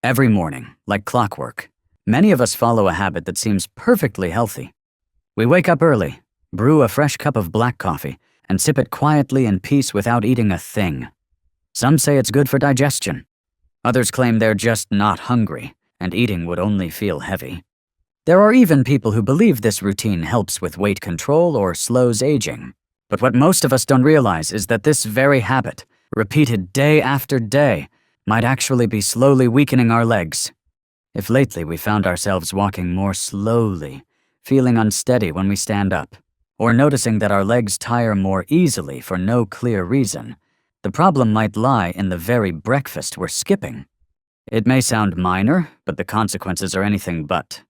Every morning, like clockwork, many of us follow a habit that seems perfectly healthy. We wake up early, brew a fresh cup of black coffee, and sip it quietly in peace without eating a thing. Some say it's good for digestion. Others claim they're just not hungry, and eating would only feel heavy. There are even people who believe this routine helps with weight control or slows aging. But what most of us don't realize is that this very habit, repeated day after day, might actually be slowly weakening our legs. If lately we found ourselves walking more slowly, feeling unsteady when we stand up, or noticing that our legs tire more easily for no clear reason, the problem might lie in the very breakfast we're skipping. It may sound minor, but the consequences are anything but.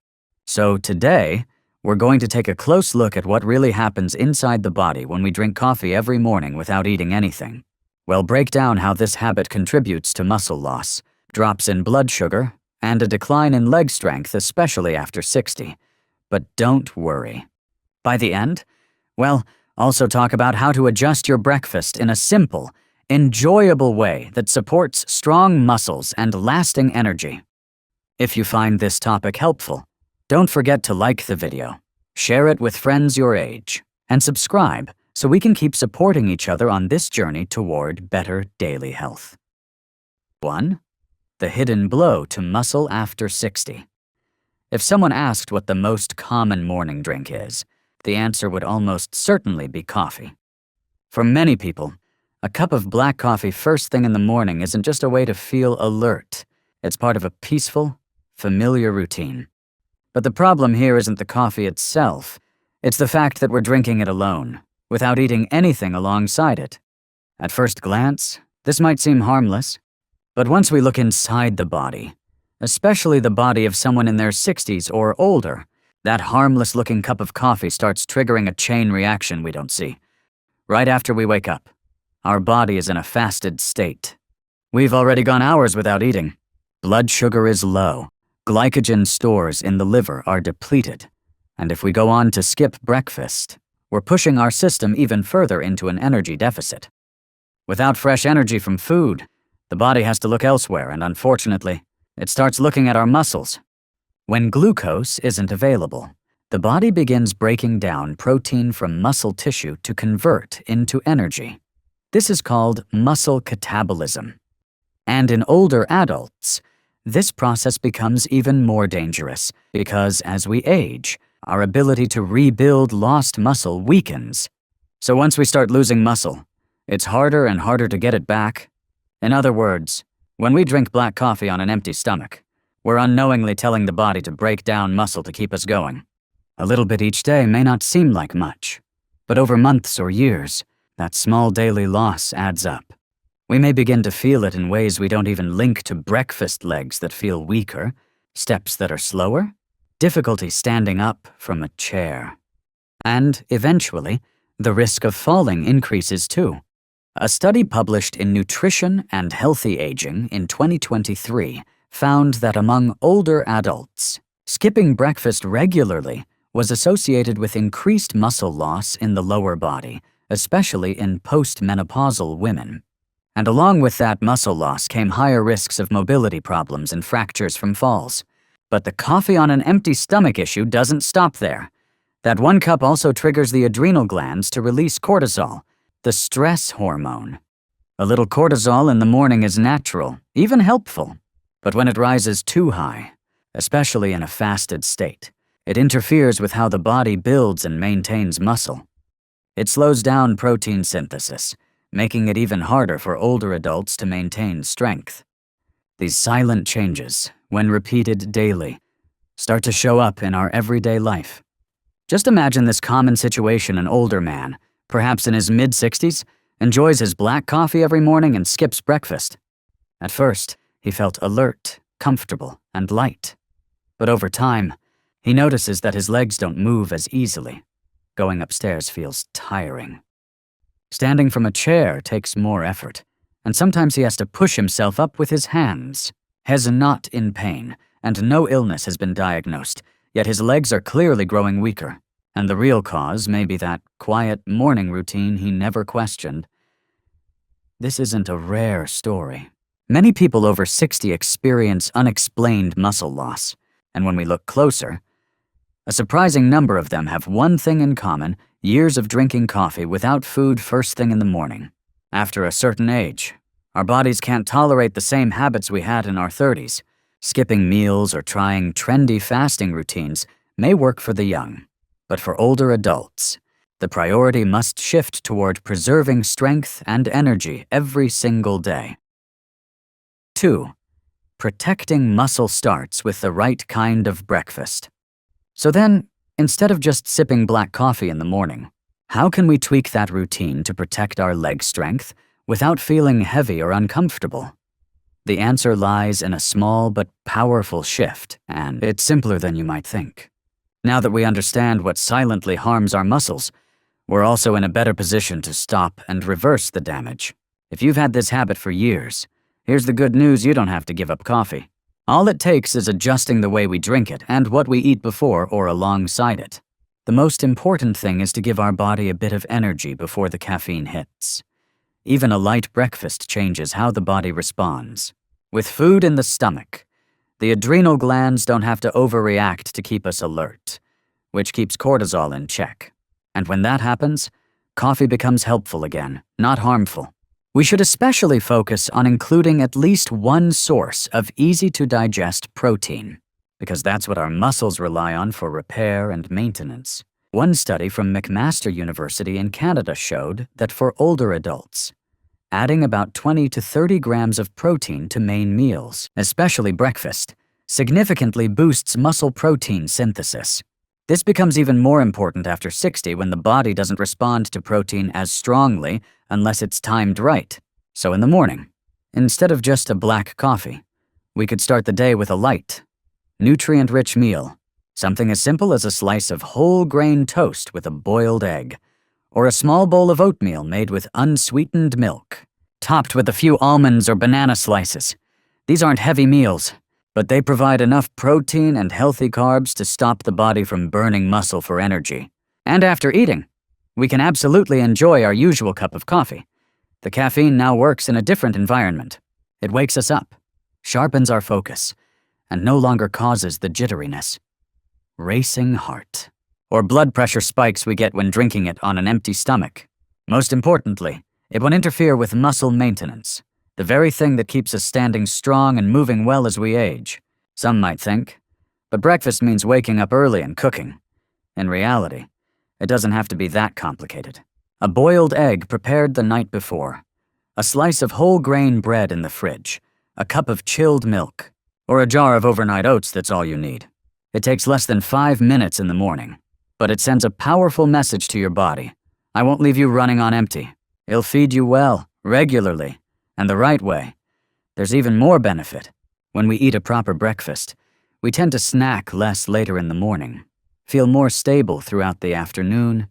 So today, we're going to take a close look at what really happens inside the body when we drink coffee every morning without eating anything. We'll break down how this habit contributes to muscle loss, drops in blood sugar, and a decline in leg strength, especially after 60. But don't worry. By the end, we'll also talk about how to adjust your breakfast in a simple, enjoyable way that supports strong muscles and lasting energy. If you find this topic helpful, don't forget to like the video, share it with friends your age, and subscribe so we can keep supporting each other on this journey toward better daily health. 1. The hidden blow to muscle after 60. If someone asked what the most common morning drink is, the answer would almost certainly be coffee. For many people, a cup of black coffee first thing in the morning isn't just a way to feel alert. It's part of a peaceful, familiar routine. But the problem here isn't the coffee itself. It's the fact that we're drinking it alone, without eating anything alongside it. At first glance, this might seem harmless, but once we look inside the body, especially the body of someone in their 60s or older, that harmless-looking cup of coffee starts triggering a chain reaction we don't see. Right after we wake up, our body is in a fasted state. We've already gone hours without eating. Blood sugar is low. Glycogen stores in the liver are depleted. And if we go on to skip breakfast, we're pushing our system even further into an energy deficit. Without fresh energy from food, the body has to look elsewhere, and unfortunately, it starts looking at our muscles. When glucose isn't available, the body begins breaking down protein from muscle tissue to convert into energy. This is called muscle catabolism. And in older adults, this process becomes even more dangerous because as we age, our ability to rebuild lost muscle weakens. So once we start losing muscle, it's harder and harder to get it back. In other words, when we drink black coffee on an empty stomach, we're unknowingly telling the body to break down muscle to keep us going. A little bit each day may not seem like much, but over months or years, that small daily loss adds up. We may begin to feel it in ways we don't even link to breakfast legs that feel weaker, steps that are slower, difficulty standing up from a chair. And eventually, the risk of falling increases too. A study published in Nutrition and Healthy Aging in 2023 found that among older adults, skipping breakfast regularly was associated with increased muscle loss in the lower body, especially in postmenopausal women. And along with that muscle loss came higher risks of mobility problems and fractures from falls. But the coffee on an empty stomach issue doesn't stop there. That one cup also triggers the adrenal glands to release cortisol, the stress hormone. A little cortisol in the morning is natural, even helpful. But when it rises too high, especially in a fasted state, it interferes with how the body builds and maintains muscle. It slows down protein synthesis, making it even harder for older adults to maintain strength. These silent changes, when repeated daily, start to show up in our everyday life. Just imagine this common situation: an older man, perhaps in his mid-60s, enjoys his black coffee every morning and skips breakfast. At first, he felt alert, comfortable, and light. But over time, he notices that his legs don't move as easily. Going upstairs feels tiring. Standing from a chair takes more effort, and sometimes he has to push himself up with his hands. He's not in pain, and no illness has been diagnosed, yet his legs are clearly growing weaker, and the real cause may be that quiet morning routine he never questioned. This isn't a rare story. Many people over 60 experience unexplained muscle loss, and when we look closer, a surprising number of them have one thing in common: years of drinking coffee without food first thing in the morning. After a certain age, our bodies can't tolerate the same habits we had in our 30s. Skipping meals or trying trendy fasting routines may work for the young, but for older adults, the priority must shift toward preserving strength and energy every single day. 2. Protecting muscle starts with the right kind of breakfast. So then, instead of just sipping black coffee in the morning, how can we tweak that routine to protect our leg strength without feeling heavy or uncomfortable? The answer lies in a small but powerful shift, and it's simpler than you might think. Now that we understand what silently harms our muscles, we're also in a better position to stop and reverse the damage. If you've had this habit for years, here's the good news: you don't have to give up coffee. All it takes is adjusting the way we drink it and what we eat before or alongside it. The most important thing is to give our body a bit of energy before the caffeine hits. Even a light breakfast changes how the body responds. With food in the stomach, the adrenal glands don't have to overreact to keep us alert, which keeps cortisol in check. And when that happens, coffee becomes helpful again, not harmful. We should especially focus on including at least one source of easy-to-digest protein, because that's what our muscles rely on for repair and maintenance. One study from McMaster University in Canada showed that for older adults, adding about 20 to 30 grams of protein to main meals, especially breakfast, significantly boosts muscle protein synthesis. This becomes even more important after 60, when the body doesn't respond to protein as strongly unless it's timed right. So in the morning, instead of just a black coffee, we could start the day with a light, nutrient-rich meal, something as simple as a slice of whole grain toast with a boiled egg, or a small bowl of oatmeal made with unsweetened milk, topped with a few almonds or banana slices. These aren't heavy meals, but they provide enough protein and healthy carbs to stop the body from burning muscle for energy. And after eating, we can absolutely enjoy our usual cup of coffee. The caffeine now works in a different environment. It wakes us up, sharpens our focus, and no longer causes the jitteriness, racing heart, or blood pressure spikes we get when drinking it on an empty stomach. Most importantly, it won't interfere with muscle maintenance, the very thing that keeps us standing strong and moving well as we age. Some might think, but breakfast means waking up early and cooking. In reality, it doesn't have to be that complicated. A boiled egg prepared the night before, a slice of whole grain bread in the fridge, a cup of chilled milk, or a jar of overnight oats, that's all you need. It takes less than 5 minutes in the morning, but it sends a powerful message to your body. I won't leave you running on empty. It'll feed you well, regularly, and the right way. There's even more benefit. When we eat a proper breakfast, we tend to snack less later in the morning, feel more stable throughout the afternoon,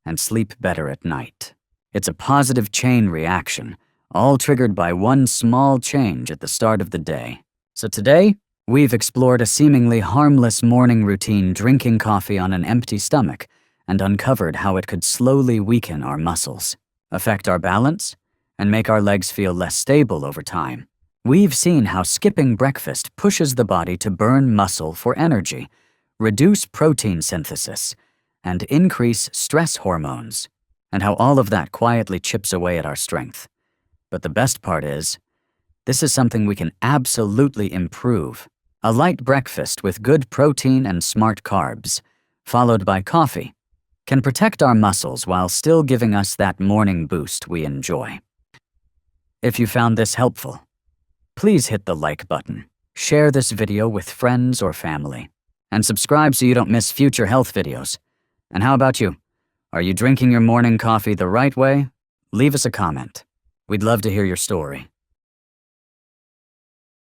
and sleep better at night. It's a positive chain reaction, all triggered by one small change at the start of the day. So today, we've explored a seemingly harmless morning routine, drinking coffee on an empty stomach, and uncovered how it could slowly weaken our muscles, affect our balance, and make our legs feel less stable over time. We've seen how skipping breakfast pushes the body to burn muscle for energy, reduce protein synthesis, and increase stress hormones, and how all of that quietly chips away at our strength. But the best part is, this is something we can absolutely improve. A light breakfast with good protein and smart carbs, followed by coffee, can protect our muscles while still giving us that morning boost we enjoy. If you found this helpful, please hit the like button, share this video with friends or family, and subscribe so you don't miss future health videos. And how about you? Are you drinking your morning coffee the right way? Leave us a comment. We'd love to hear your story.